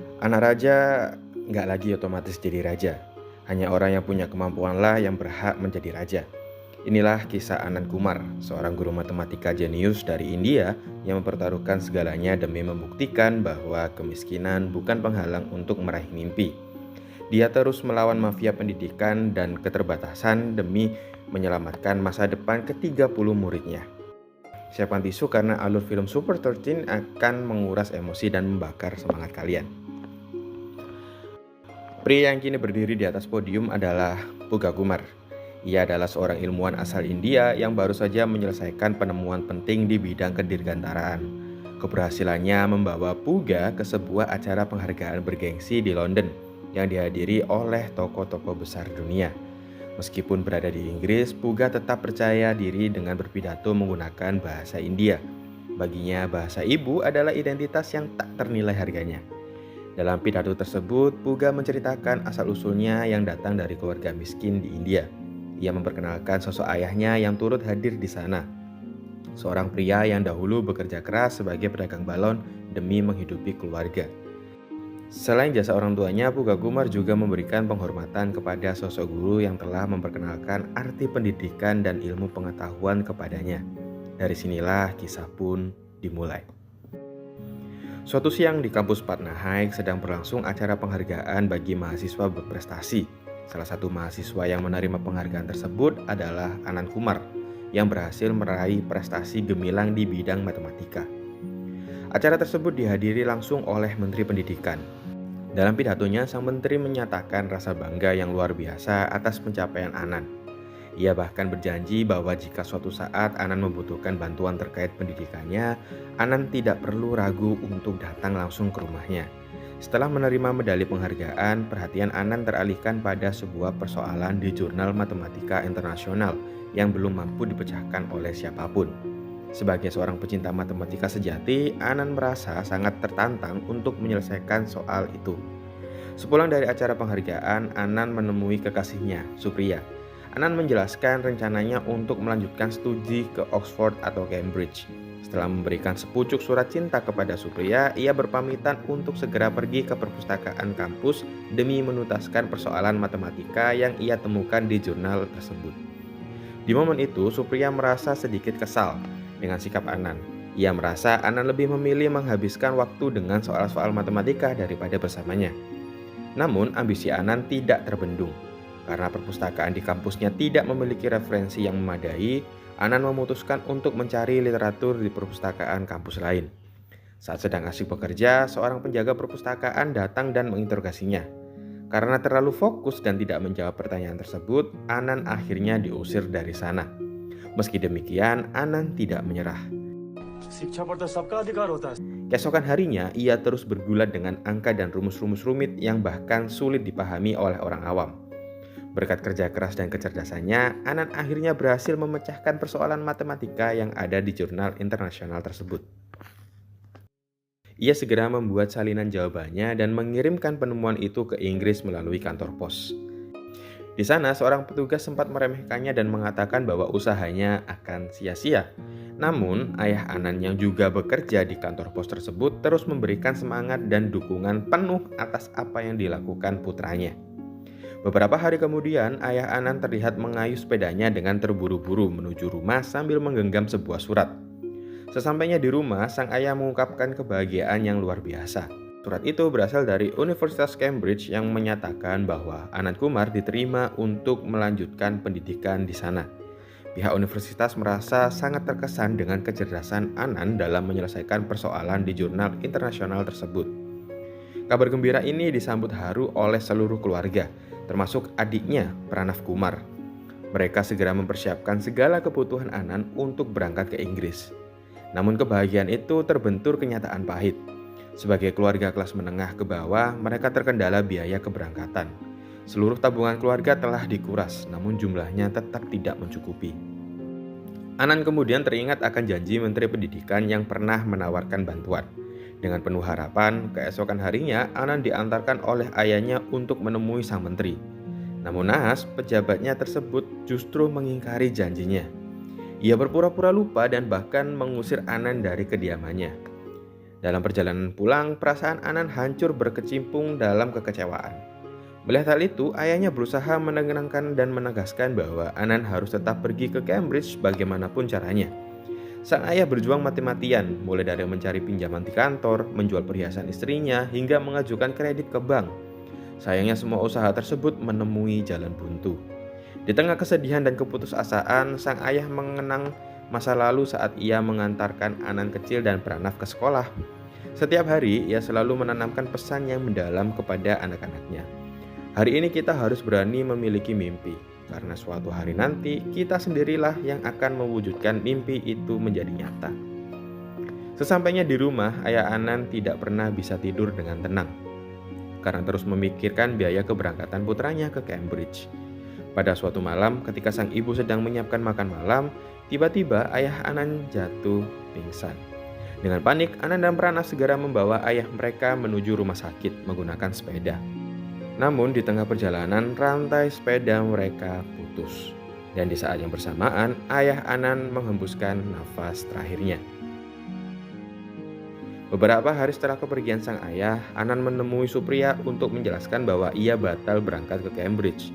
Anak raja nggak lagi otomatis jadi raja. Hanya orang yang punya kemampuanlah yang berhak menjadi raja. Inilah kisah Anand Kumar, seorang guru matematika jenius dari India yang mempertaruhkan segalanya demi membuktikan bahwa kemiskinan bukan penghalang untuk meraih mimpi. Dia terus melawan mafia pendidikan dan keterbatasan demi menyelamatkan masa depan ke-30 muridnya. Siapkan tisu karena alur film Super 13 akan menguras emosi dan membakar semangat kalian. Pria yang kini berdiri di atas podium adalah Puga Kumar. Ia adalah seorang ilmuwan asal India yang baru saja menyelesaikan penemuan penting di bidang kedirgantaraan. Keberhasilannya membawa Puga ke sebuah acara penghargaan bergengsi di London yang dihadiri oleh tokoh-tokoh besar dunia. Meskipun berada di Inggris, Puga tetap percaya diri dengan berpidato menggunakan bahasa India. Baginya, bahasa ibu adalah identitas yang tak ternilai harganya. Dalam pidato tersebut, Puga menceritakan asal-usulnya yang datang dari keluarga miskin di India. Ia memperkenalkan sosok ayahnya yang turut hadir di sana. Seorang pria yang dahulu bekerja keras sebagai pedagang balon demi menghidupi keluarga. Selain jasa orang tuanya, Puga Kumar juga memberikan penghormatan kepada sosok guru yang telah memperkenalkan arti pendidikan dan ilmu pengetahuan kepadanya. Dari sinilah kisah pun dimulai. Suatu siang di kampus Patna High sedang berlangsung acara penghargaan bagi mahasiswa berprestasi. Salah satu mahasiswa yang menerima penghargaan tersebut adalah Anand Kumar yang berhasil meraih prestasi gemilang di bidang matematika. Acara tersebut dihadiri langsung oleh Menteri Pendidikan. Dalam pidatonya, sang menteri menyatakan rasa bangga yang luar biasa atas pencapaian Anand. Ia bahkan berjanji bahwa jika suatu saat Anand membutuhkan bantuan terkait pendidikannya, Anand tidak perlu ragu untuk datang langsung ke rumahnya. Setelah menerima medali penghargaan, perhatian Anand teralihkan pada sebuah persoalan di jurnal matematika internasional yang belum mampu dipecahkan oleh siapapun. Sebagai seorang pecinta matematika sejati, Anand merasa sangat tertantang untuk menyelesaikan soal itu. Sepulang dari acara penghargaan, Anand menemui kekasihnya, Supriya. Anand menjelaskan rencananya untuk melanjutkan studi ke Oxford atau Cambridge. Setelah memberikan sepucuk surat cinta kepada Supriya, ia berpamitan untuk segera pergi ke perpustakaan kampus demi menuntaskan persoalan matematika yang ia temukan di jurnal tersebut. Di momen itu, Supriya merasa sedikit kesal dengan sikap Anand. Ia merasa Anand lebih memilih menghabiskan waktu dengan soal-soal matematika daripada bersamanya. Namun, ambisi Anand tidak terbendung. Karena perpustakaan di kampusnya tidak memiliki referensi yang memadai, Anand memutuskan untuk mencari literatur di perpustakaan kampus lain. Saat sedang asik bekerja, seorang penjaga perpustakaan datang dan menginterogasinya. Karena terlalu fokus dan tidak menjawab pertanyaan tersebut, Anand akhirnya diusir dari sana. Meski demikian, Anand tidak menyerah. Keesokan harinya, ia terus bergulat dengan angka dan rumus-rumus rumit yang bahkan sulit dipahami oleh orang awam. Berkat kerja keras dan kecerdasannya, Anand akhirnya berhasil memecahkan persoalan matematika yang ada di jurnal internasional tersebut. Ia segera membuat salinan jawabannya dan mengirimkan penemuan itu ke Inggris melalui kantor pos. Di sana, seorang petugas sempat meremehkannya dan mengatakan bahwa usahanya akan sia-sia. Namun, ayah Anand yang juga bekerja di kantor pos tersebut terus memberikan semangat dan dukungan penuh atas apa yang dilakukan putranya. Beberapa hari kemudian, ayah Anand terlihat mengayuh sepedanya dengan terburu-buru menuju rumah sambil menggenggam sebuah surat. Sesampainya di rumah, sang ayah mengungkapkan kebahagiaan yang luar biasa. Surat itu berasal dari Universitas Cambridge yang menyatakan bahwa Anand Kumar diterima untuk melanjutkan pendidikan di sana. Pihak universitas merasa sangat terkesan dengan kecerdasan Anand dalam menyelesaikan persoalan di jurnal internasional tersebut. Kabar gembira ini disambut haru oleh seluruh keluarga, termasuk adiknya, Pranav Kumar. Mereka segera mempersiapkan segala kebutuhan Anand untuk berangkat ke Inggris. Namun kebahagiaan itu terbentur kenyataan pahit. Sebagai keluarga kelas menengah ke bawah, mereka terkendala biaya keberangkatan. Seluruh tabungan keluarga telah dikuras, namun jumlahnya tetap tidak mencukupi. Anand kemudian teringat akan janji Menteri Pendidikan yang pernah menawarkan bantuan. Dengan penuh harapan, keesokan harinya Anand diantarkan oleh ayahnya untuk menemui sang menteri. Namun naas, pejabatnya tersebut justru mengingkari janjinya. Ia berpura-pura lupa dan bahkan mengusir Anand dari kediamannya. Dalam perjalanan pulang, perasaan Anan hancur berkecimpung dalam kekecewaan. Melihat hal itu, ayahnya berusaha menenangkan dan menegaskan bahwa Anan harus tetap pergi ke Cambridge bagaimanapun caranya. Sang ayah berjuang mati-matian, mulai dari mencari pinjaman di kantor, menjual perhiasan istrinya, hingga mengajukan kredit ke bank. Sayangnya semua usaha tersebut menemui jalan buntu. Di tengah kesedihan dan keputusasaan, sang ayah mengenang masa lalu saat ia mengantarkan Anan kecil dan beranak ke sekolah. Setiap hari, ia selalu menanamkan pesan yang mendalam kepada anak-anaknya. Hari ini kita harus berani memiliki mimpi, karena suatu hari nanti kita sendirilah yang akan mewujudkan mimpi itu menjadi nyata. Sesampainya di rumah, ayah Anan tidak pernah bisa tidur dengan tenang, karena terus memikirkan biaya keberangkatan putranya ke Cambridge. Pada suatu malam, ketika sang ibu sedang menyiapkan makan malam, tiba-tiba ayah Anan jatuh pingsan. Dengan panik, Anan dan Prana segera membawa ayah mereka menuju rumah sakit menggunakan sepeda. Namun di tengah perjalanan, rantai sepeda mereka putus. Dan di saat yang bersamaan, ayah Anan menghembuskan nafas terakhirnya. Beberapa hari setelah kepergian sang ayah, Anan menemui Supriya untuk menjelaskan bahwa ia batal berangkat ke Cambridge.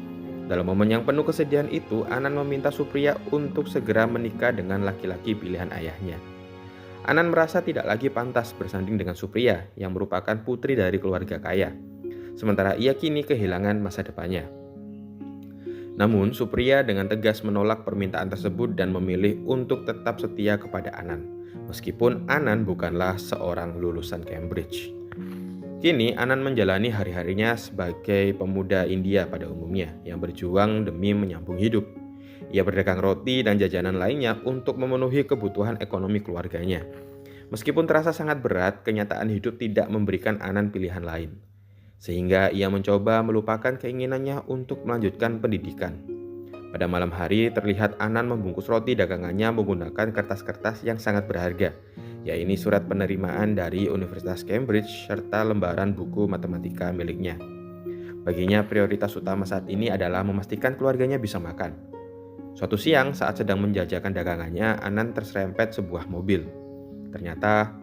Dalam momen yang penuh kesedihan itu, Anan meminta Supriya untuk segera menikah dengan laki-laki pilihan ayahnya. Anan merasa tidak lagi pantas bersanding dengan Supriya yang merupakan putri dari keluarga kaya. Sementara ia kini kehilangan masa depannya. Namun Supriya dengan tegas menolak permintaan tersebut dan memilih untuk tetap setia kepada Anan, meskipun Anan bukanlah seorang lulusan Cambridge. Kini Anan menjalani hari-harinya sebagai pemuda India pada umumnya yang berjuang demi menyambung hidup. Ia berdagang roti dan jajanan lainnya untuk memenuhi kebutuhan ekonomi keluarganya. Meskipun terasa sangat berat, kenyataan hidup tidak memberikan Anan pilihan lain. Sehingga ia mencoba melupakan keinginannya untuk melanjutkan pendidikan. Pada malam hari terlihat Anan membungkus roti dagangannya menggunakan kertas-kertas yang sangat berharga, yaitu surat penerimaan dari Universitas Cambridge serta lembaran buku matematika miliknya. Baginya prioritas utama saat ini adalah memastikan keluarganya bisa makan. Suatu siang saat sedang menjajakan dagangannya, Anan terserempet sebuah mobil. Ternyata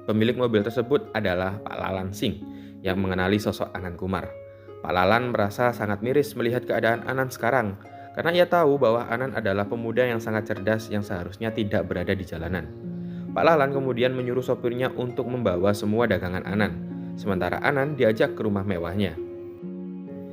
pemilik mobil tersebut adalah Pak Lalan Singh yang mengenali sosok Anan Kumar. Pak Lalan merasa sangat miris melihat keadaan Anan sekarang, karena ia tahu bahwa Anan adalah pemuda yang sangat cerdas yang seharusnya tidak berada di jalanan. Pak Lalan kemudian menyuruh sopirnya untuk membawa semua dagangan Anan, sementara Anan diajak ke rumah mewahnya.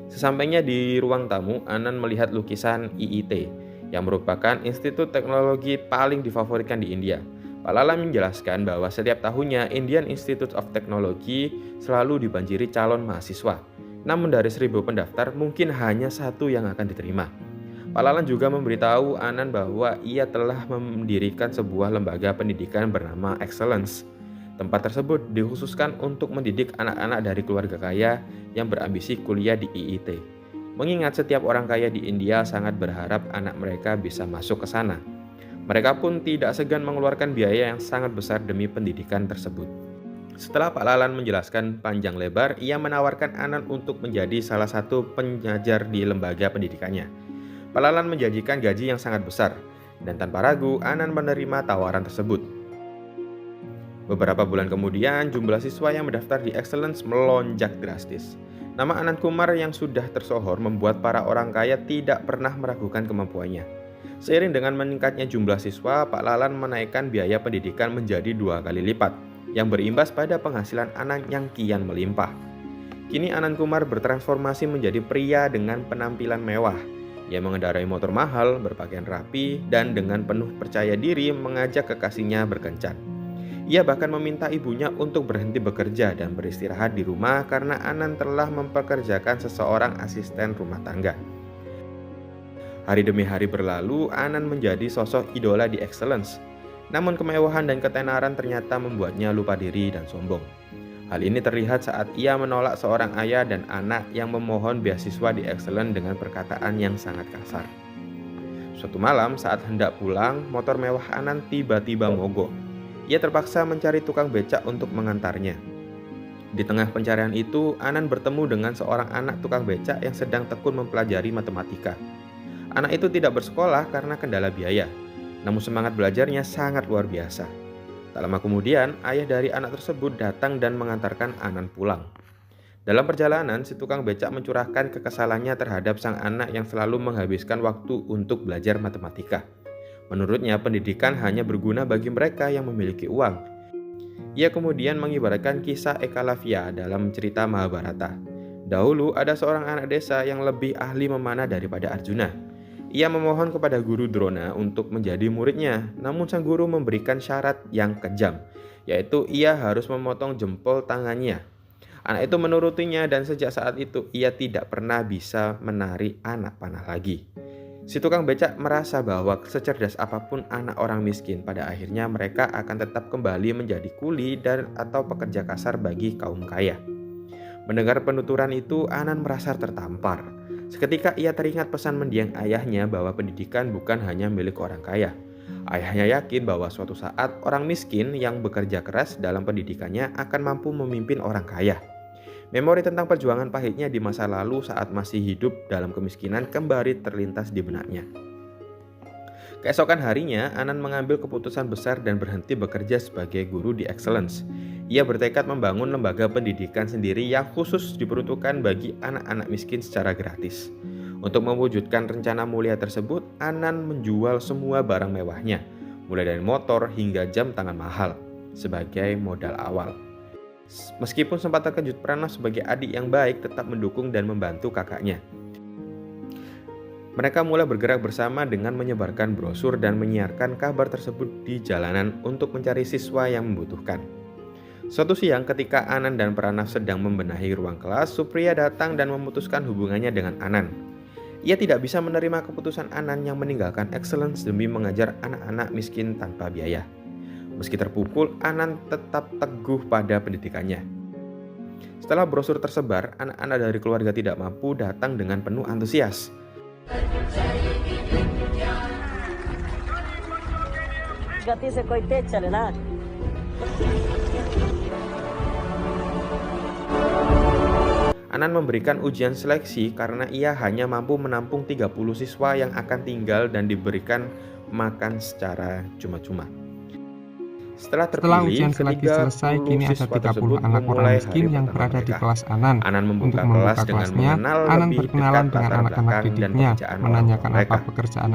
Sesampainya di ruang tamu, Anan melihat lukisan IIT, yang merupakan institut teknologi paling difavoritkan di India. Pak Lalan menjelaskan bahwa setiap tahunnya Indian Institute of Technology selalu dibanjiri calon mahasiswa. Namun dari 1.000 pendaftar mungkin hanya 1 yang akan diterima. Pak Lalan juga memberitahu Anan bahwa ia telah mendirikan sebuah lembaga pendidikan bernama Excellence. Tempat tersebut dikhususkan untuk mendidik anak-anak dari keluarga kaya yang berambisi kuliah di IIT. Mengingat setiap orang kaya di India sangat berharap anak mereka bisa masuk ke sana. Mereka pun tidak segan mengeluarkan biaya yang sangat besar demi pendidikan tersebut. Setelah Pak Lalan menjelaskan panjang lebar, ia menawarkan Anan untuk menjadi salah satu pengajar di lembaga pendidikannya. Pak Lalan menjanjikan gaji yang sangat besar, dan tanpa ragu Anan menerima tawaran tersebut. Beberapa bulan kemudian, jumlah siswa yang mendaftar di Excellence melonjak drastis. Nama Anan Kumar yang sudah tersohor membuat para orang kaya tidak pernah meragukan kemampuannya. Seiring dengan meningkatnya jumlah siswa, Pak Lalan menaikkan biaya pendidikan menjadi 2 kali lipat, yang berimbas pada penghasilan Anan yang kian melimpah. Kini Anan Kumar bertransformasi menjadi pria dengan penampilan mewah. Ia mengendarai motor mahal, berpakaian rapi, dan dengan penuh percaya diri mengajak kekasihnya berkencan. Ia bahkan meminta ibunya untuk berhenti bekerja dan beristirahat di rumah karena Anan telah mempekerjakan seseorang asisten rumah tangga. Hari demi hari berlalu, Anan menjadi sosok idola di Excellence. Namun kemewahan dan ketenaran ternyata membuatnya lupa diri dan sombong. Hal ini terlihat saat ia menolak seorang ayah dan anak yang memohon beasiswa di Excellence dengan perkataan yang sangat kasar. Suatu malam saat hendak pulang, motor mewah Anan tiba-tiba mogok. Ia terpaksa mencari tukang becak untuk mengantarnya. Di tengah pencarian itu, Anan bertemu dengan seorang anak tukang becak yang sedang tekun mempelajari matematika. Anak itu tidak bersekolah karena kendala biaya, namun semangat belajarnya sangat luar biasa. Tak lama kemudian, ayah dari anak tersebut datang dan mengantarkan Anan pulang. Dalam perjalanan, si tukang becak mencurahkan kekesalannya terhadap sang anak yang selalu menghabiskan waktu untuk belajar matematika. Menurutnya, pendidikan hanya berguna bagi mereka yang memiliki uang. Ia kemudian mengibaratkan kisah Ekalavya dalam cerita Mahabharata. Dahulu ada seorang anak desa yang lebih ahli memanah daripada Arjuna. Ia memohon kepada guru Drona untuk menjadi muridnya, namun sang guru memberikan syarat yang kejam, yaitu ia harus memotong jempol tangannya. Anak itu menurutinya dan sejak saat itu ia tidak pernah bisa menarik anak panah lagi. Si tukang becak merasa bahwa secerdas apapun anak orang miskin, pada akhirnya mereka akan tetap kembali menjadi kuli dan atau pekerja kasar bagi kaum kaya. Mendengar penuturan itu, Anan merasa tertampar. Seketika ia teringat pesan mendiang ayahnya bahwa pendidikan bukan hanya milik orang kaya. Ayahnya yakin bahwa suatu saat orang miskin yang bekerja keras dalam pendidikannya akan mampu memimpin orang kaya. Memori tentang perjuangan pahitnya di masa lalu saat masih hidup dalam kemiskinan kembali terlintas di benaknya. Keesokan harinya, Anan mengambil keputusan besar dan berhenti bekerja sebagai guru di Excellence. Ia bertekad membangun lembaga pendidikan sendiri yang khusus diperuntukkan bagi anak-anak miskin secara gratis. Untuk mewujudkan rencana mulia tersebut, Anan menjual semua barang mewahnya, mulai dari motor hingga jam tangan mahal, sebagai modal awal. Meskipun sempat terkejut, Pranav sebagai adik yang baik tetap mendukung dan membantu kakaknya. Mereka mulai bergerak bersama dengan menyebarkan brosur dan menyiarkan kabar tersebut di jalanan untuk mencari siswa yang membutuhkan. Suatu siang ketika Anan dan Pranav sedang membenahi ruang kelas, Supriya datang dan memutuskan hubungannya dengan Anan. Ia tidak bisa menerima keputusan Anan yang meninggalkan Excellence demi mengajar anak-anak miskin tanpa biaya. Meski terpukul, Anan tetap teguh pada pendidikannya. Setelah brosur tersebar, anak-anak dari keluarga tidak mampu datang dengan penuh antusias. Anan memberikan ujian seleksi karena ia hanya mampu menampung 30 siswa yang akan tinggal dan diberikan makan secara cuma-cuma. Setelah ujian seleksi selesai, kini ada 30 anak orang miskin yang berada di kelas Anan. Untuk membuka kelasnya, Anan berkenalan dengan anak-anak didiknya, menanyakan apa pekerjaan.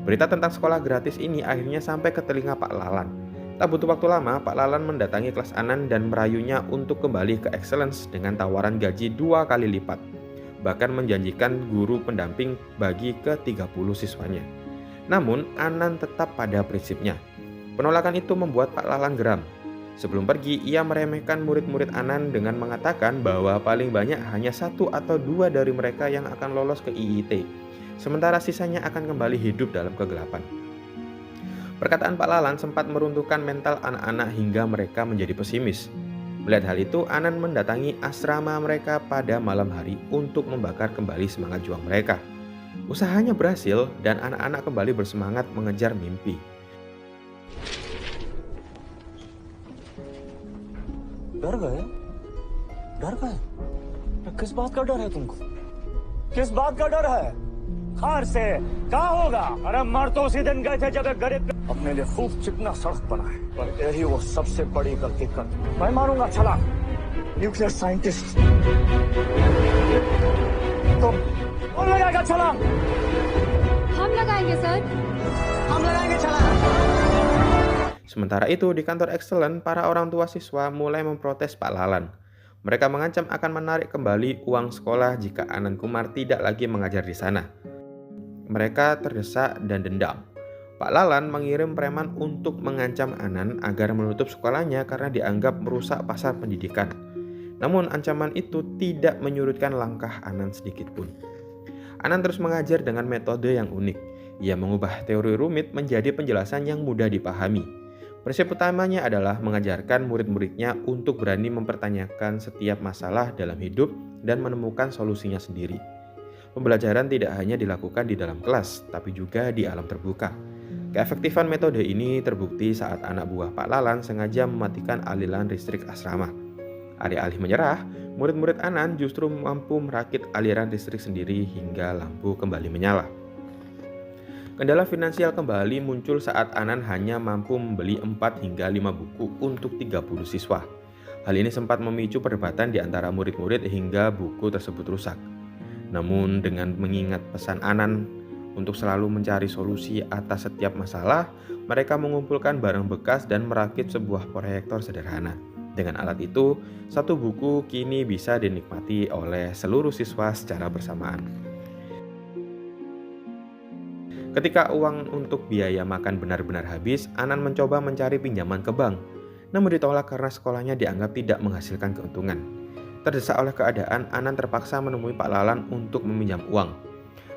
Berita tentang sekolah gratis ini akhirnya sampai ke telinga Pak Lalan. Tak butuh waktu lama, Pak Lalan mendatangi kelas Anan dan merayunya untuk kembali ke Excellence dengan tawaran gaji 2 kali lipat. Bahkan menjanjikan guru pendamping bagi ke-30 siswanya. Namun, Anan tetap pada prinsipnya. Penolakan itu membuat Pak Lalan geram. Sebelum pergi, ia meremehkan murid-murid Anan dengan mengatakan bahwa paling banyak hanya 1 atau 2 dari mereka yang akan lolos ke IIT, sementara sisanya akan kembali hidup dalam kegelapan. Perkataan Pak Lalan sempat meruntuhkan mental anak-anak hingga mereka menjadi pesimis. Melihat hal itu, Anan mendatangi asrama mereka pada malam hari untuk membakar kembali semangat juang mereka. Usahanya berhasil dan anak-anak kembali bersemangat mengejar mimpi. डर गए? डर गए? किस बात का डर है तुमको? किस बात का डर है? हार से कहाँ होगा? अरे मर तो उसी दिन गए थे जब एक गरीब अपने लिए खूब चिकना सड़क बनाए, पर यही वो सबसे बड़ी गलती कर। मैं मारूंगा छलांग, न्यूक्लियर साइंटिस्ट। तुम कौन लगाएगा छलांग? हम लगाएंगे सर। हम लगाएंगे छलांग। Sementara itu, di kantor Excellence, para orang tua siswa mulai memprotes Pak Lalan. Mereka mengancam akan menarik kembali uang sekolah jika Anan Kumar tidak lagi mengajar di sana. Mereka terdesak dan dendam. Pak Lalan mengirim preman untuk mengancam Anan agar menutup sekolahnya karena dianggap merusak pasar pendidikan. Namun ancaman itu tidak menyurutkan langkah Anan sedikit pun. Anan terus mengajar dengan metode yang unik. Ia mengubah teori rumit menjadi penjelasan yang mudah dipahami. Prinsip utamanya adalah mengajarkan murid-muridnya untuk berani mempertanyakan setiap masalah dalam hidup dan menemukan solusinya sendiri. Pembelajaran tidak hanya dilakukan di dalam kelas, tapi juga di alam terbuka. Keefektifan metode ini terbukti saat anak buah Pak Lalan sengaja mematikan aliran listrik asrama. Alih-alih menyerah, murid-murid Anan justru mampu merakit aliran listrik sendiri hingga lampu kembali menyala. Kendala finansial kembali muncul saat Anan hanya mampu membeli 4 hingga 5 buku untuk 30 siswa. Hal ini sempat memicu perdebatan di antara murid-murid hingga buku tersebut rusak. Namun dengan mengingat pesan Anan untuk selalu mencari solusi atas setiap masalah, mereka mengumpulkan barang bekas dan merakit sebuah proyektor sederhana. Dengan alat itu, satu buku kini bisa dinikmati oleh seluruh siswa secara bersamaan. Ketika uang untuk biaya makan benar-benar habis, Anan mencoba mencari pinjaman ke bank, namun ditolak karena sekolahnya dianggap tidak menghasilkan keuntungan. Terdesak oleh keadaan, Anan terpaksa menemui Pak Lalan untuk meminjam uang.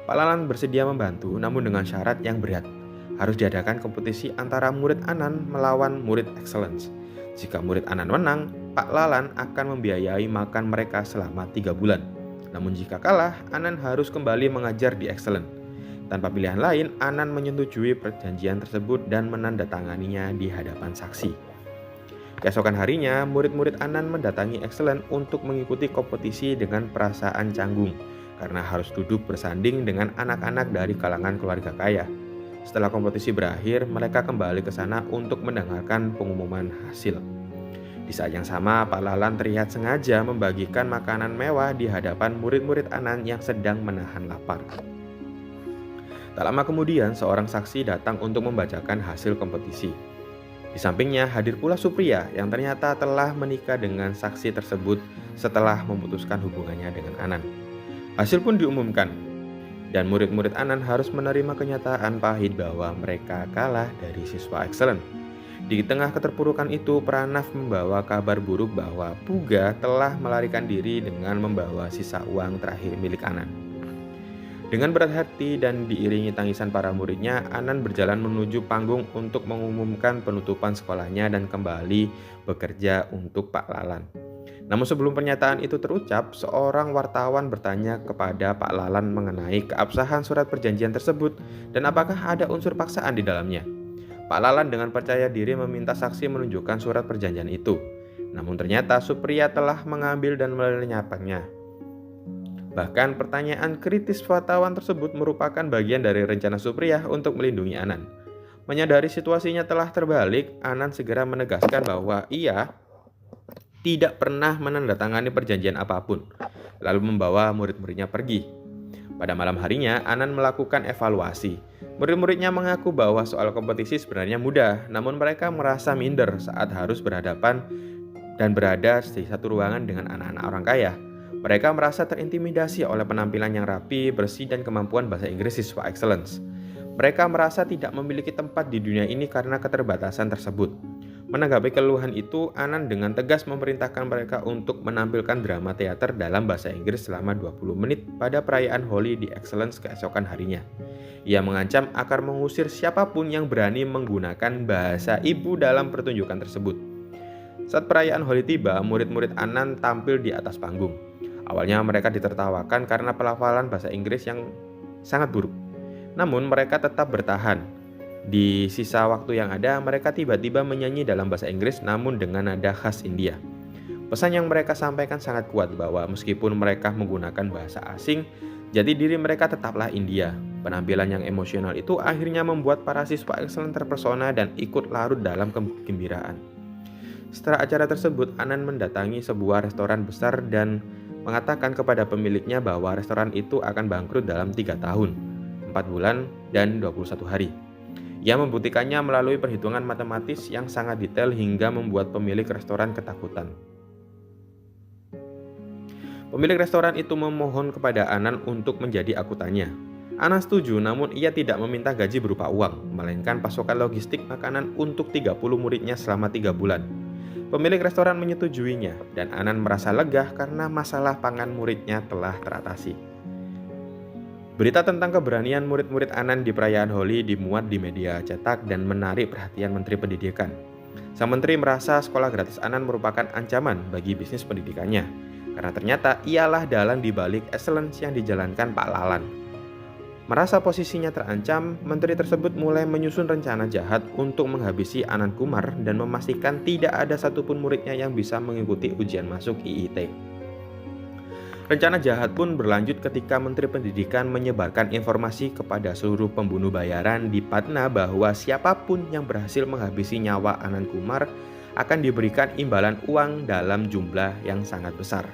Pak Lalan bersedia membantu, namun dengan syarat yang berat. Harus diadakan kompetisi antara murid Anan melawan murid Excellence. Jika murid Anan menang, Pak Lalan akan membiayai makan mereka selama 3 bulan. Namun jika kalah, Anan harus kembali mengajar di Excellence. Tanpa pilihan lain, Anan menyetujui perjanjian tersebut dan menandatanganinya di hadapan saksi. Keesokan harinya, murid-murid Anan mendatangi Excellence untuk mengikuti kompetisi dengan perasaan canggung karena harus duduk bersanding dengan anak-anak dari kalangan keluarga kaya. Setelah kompetisi berakhir, mereka kembali ke sana untuk mendengarkan pengumuman hasil. Di saat yang sama, Pak Lalan terlihat sengaja membagikan makanan mewah di hadapan murid-murid Anan yang sedang menahan lapar. Tak lama kemudian, seorang saksi datang untuk membacakan hasil kompetisi. Di sampingnya hadir pula Supriya yang ternyata telah menikah dengan saksi tersebut setelah memutuskan hubungannya dengan Anan. Hasil pun diumumkan, dan murid-murid Anan harus menerima kenyataan pahit bahwa mereka kalah dari siswa Excellent. Di tengah keterpurukan itu, Pranaf membawa kabar buruk bahwa Puga telah melarikan diri dengan membawa sisa uang terakhir milik Anan. Dengan berat hati dan diiringi tangisan para muridnya, Anan berjalan menuju panggung untuk mengumumkan penutupan sekolahnya dan kembali bekerja untuk Pak Lalan. Namun sebelum pernyataan itu terucap, seorang wartawan bertanya kepada Pak Lalan mengenai keabsahan surat perjanjian tersebut dan apakah ada unsur paksaan di dalamnya. Pak Lalan dengan percaya diri meminta saksi menunjukkan surat perjanjian itu. Namun ternyata Supriya telah mengambil dan melenyapkannya. Bahkan pertanyaan kritis wartawan tersebut merupakan bagian dari rencana Supriya untuk melindungi Anan. Menyadari situasinya telah terbalik, Anan segera menegaskan bahwa ia tidak pernah menandatangani perjanjian apapun, lalu membawa murid-muridnya pergi. Pada malam harinya, Anan melakukan evaluasi. Murid-muridnya mengaku bahwa soal kompetisi sebenarnya mudah, namun mereka merasa minder saat harus berhadapan dan berada di satu ruangan dengan anak-anak orang kaya. Mereka merasa terintimidasi oleh penampilan yang rapi, bersih, dan kemampuan bahasa Inggris siswa Excellence. Mereka merasa tidak memiliki tempat di dunia ini karena keterbatasan tersebut. Menanggapi keluhan itu, Anan dengan tegas memerintahkan mereka untuk menampilkan drama teater dalam bahasa Inggris selama 20 menit pada perayaan Holi di Excellence keesokan harinya. Ia mengancam akan mengusir siapapun yang berani menggunakan bahasa ibu dalam pertunjukan tersebut. Saat perayaan Holi tiba, murid-murid Anan tampil di atas panggung. Awalnya mereka ditertawakan karena pelafalan bahasa Inggris yang sangat buruk. Namun mereka tetap bertahan. Di sisa waktu yang ada, mereka tiba-tiba menyanyi dalam bahasa Inggris namun dengan nada khas India. Pesan yang mereka sampaikan sangat kuat bahwa meskipun mereka menggunakan bahasa asing, jati diri mereka tetaplah India. Penampilan yang emosional itu akhirnya membuat para siswa Excellent terpesona dan ikut larut dalam kegembiraan. Setelah acara tersebut, Anan mendatangi sebuah restoran besar dan mengatakan kepada pemiliknya bahwa restoran itu akan bangkrut dalam 3 tahun, 4 bulan, dan 21 hari. Ia membuktikannya melalui perhitungan matematis yang sangat detail hingga membuat pemilik restoran ketakutan. Pemilik restoran itu memohon kepada Anan untuk menjadi akutannya. Anan setuju, namun ia tidak meminta gaji berupa uang, melainkan pasokan logistik makanan untuk 30 muridnya selama 3 bulan. Pemilik restoran menyetujuinya, dan Anan merasa lega karena masalah pangan muridnya telah teratasi. Berita tentang keberanian murid-murid Anan di perayaan Holi dimuat di media cetak dan menarik perhatian Menteri Pendidikan. Sang menteri merasa sekolah gratis Anan merupakan ancaman bagi bisnis pendidikannya, karena ternyata ialah dalang di balik Excellence yang dijalankan Pak Lalan. Merasa posisinya terancam, menteri tersebut mulai menyusun rencana jahat untuk menghabisi Anand Kumar dan memastikan tidak ada satupun muridnya yang bisa mengikuti ujian masuk IIT. Rencana jahat pun berlanjut ketika Menteri Pendidikan menyebarkan informasi kepada seluruh pembunuh bayaran di Patna bahwa siapapun yang berhasil menghabisi nyawa Anand Kumar akan diberikan imbalan uang dalam jumlah yang sangat besar.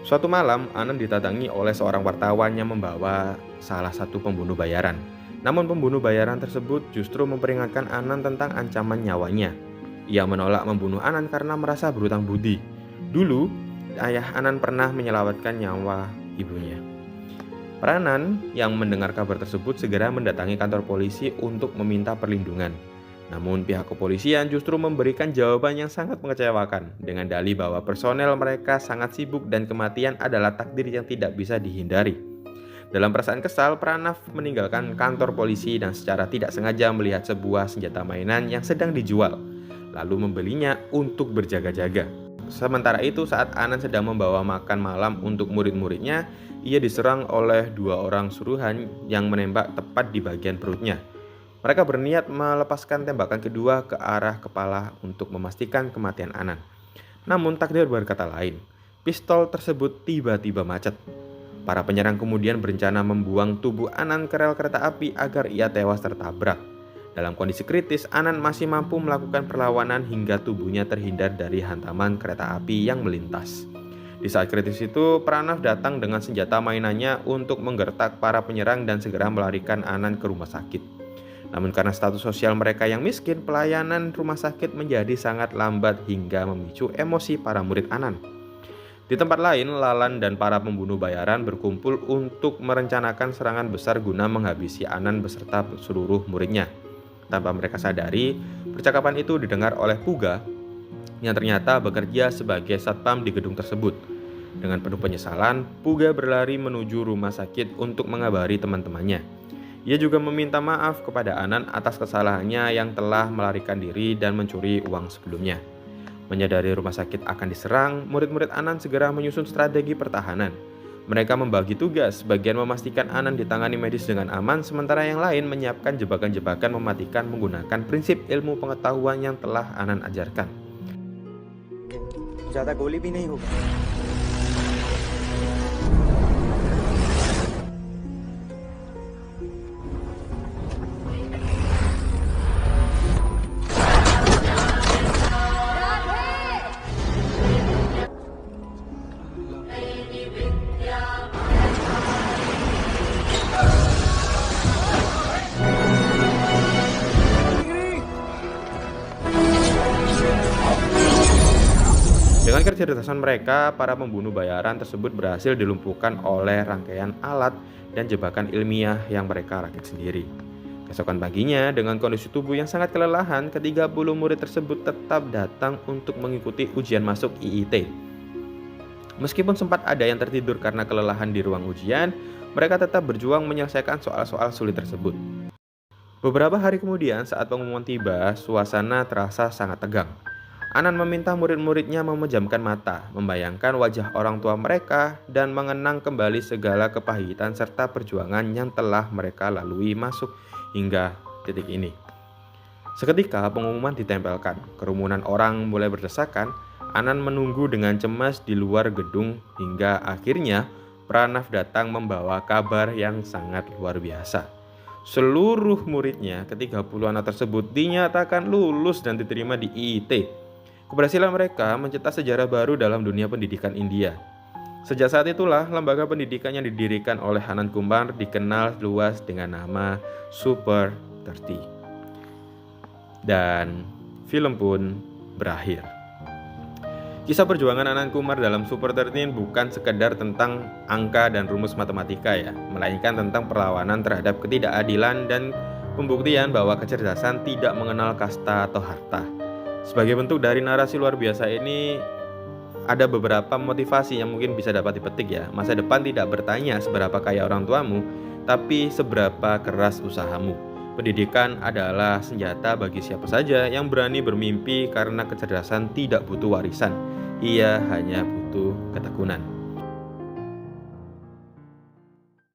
Suatu malam, Anand didatangi oleh seorang wartawan yang membawa salah satu pembunuh bayaran. Namun pembunuh bayaran tersebut justru memperingatkan Anand tentang ancaman nyawanya. Ia menolak membunuh Anand karena merasa berhutang budi. Dulu, ayah Anand pernah menyelamatkan nyawa ibunya. Pranand yang mendengar kabar tersebut segera mendatangi kantor polisi untuk meminta perlindungan. Namun pihak kepolisian justru memberikan jawaban yang sangat mengecewakan dengan dalih bahwa personel mereka sangat sibuk dan kematian adalah takdir yang tidak bisa dihindari. Dalam perasaan kesal, Pranav meninggalkan kantor polisi dan secara tidak sengaja melihat sebuah senjata mainan yang sedang dijual, lalu membelinya untuk berjaga-jaga. Sementara itu, saat Anand sedang membawa makan malam untuk murid-muridnya, ia diserang oleh 2 orang suruhan yang menembak tepat di bagian perutnya. Mereka berniat melepaskan tembakan kedua ke arah kepala untuk memastikan kematian Anand. Namun takdir berkata lain. Pistol tersebut tiba-tiba macet. Para penyerang kemudian berencana membuang tubuh Anand ke rel kereta api agar ia tewas tertabrak. Dalam kondisi kritis, Anand masih mampu melakukan perlawanan hingga tubuhnya terhindar dari hantaman kereta api yang melintas. Di saat kritis itu, Pranav datang dengan senjata mainannya untuk menggertak para penyerang dan segera melarikan Anand ke rumah sakit. Namun karena status sosial mereka yang miskin, pelayanan rumah sakit menjadi sangat lambat hingga memicu emosi para murid Anand. Di tempat lain, Lalan dan para pembunuh bayaran berkumpul untuk merencanakan serangan besar guna menghabisi Anand beserta seluruh muridnya. Tanpa mereka sadari, percakapan itu didengar oleh Puga yang ternyata bekerja sebagai satpam di gedung tersebut. Dengan penuh penyesalan, Puga berlari menuju rumah sakit untuk mengabari teman-temannya. Ia juga meminta maaf kepada Anand atas kesalahannya yang telah melarikan diri dan mencuri uang sebelumnya. Menyadari rumah sakit akan diserang, murid-murid Anand segera menyusun strategi pertahanan. Mereka membagi tugas, sebagian memastikan Anand ditangani medis dengan aman, sementara yang lain menyiapkan jebakan-jebakan mematikan menggunakan prinsip ilmu pengetahuan yang telah Anand ajarkan. ज़्यादा गोली भी नहीं होगा. Dengan kecerdasan mereka, para pembunuh bayaran tersebut berhasil dilumpuhkan oleh rangkaian alat dan jebakan ilmiah yang mereka rakit sendiri. Keesokan paginya, dengan kondisi tubuh yang sangat kelelahan, ke-30 murid tersebut tetap datang untuk mengikuti ujian masuk IIT. Meskipun sempat ada yang tertidur karena kelelahan di ruang ujian, mereka tetap berjuang menyelesaikan soal-soal sulit tersebut. Beberapa hari kemudian, saat pengumuman tiba, suasana terasa sangat tegang. Anand meminta murid-muridnya memejamkan mata, membayangkan wajah orang tua mereka, dan mengenang kembali segala kepahitan serta perjuangan yang telah mereka lalui masuk hingga titik ini. Seketika pengumuman ditempelkan, kerumunan orang mulai berdesakan. Anand menunggu dengan cemas di luar gedung hingga akhirnya Pranav datang membawa kabar yang sangat luar biasa. Seluruh muridnya, ke-30 anak tersebut, dinyatakan lulus dan diterima di IIT. Keberhasilan mereka mencetak sejarah baru dalam dunia pendidikan India. Sejak saat itulah, lembaga pendidikan yang didirikan oleh Anand Kumar dikenal luas dengan nama Super 30. Dan film pun berakhir. Kisah perjuangan Anand Kumar dalam Super 13 bukan sekedar tentang angka dan rumus matematika ya, melainkan tentang perlawanan terhadap ketidakadilan dan pembuktian bahwa kecerdasan tidak mengenal kasta atau harta. Sebagai bentuk dari narasi luar biasa ini, ada beberapa motivasi yang mungkin bisa dapat dipetik ya. Masa depan tidak bertanya seberapa kaya orang tuamu, tapi seberapa keras usahamu. Pendidikan adalah senjata bagi siapa saja yang berani bermimpi karena kecerdasan tidak butuh warisan. Ia hanya butuh ketekunan.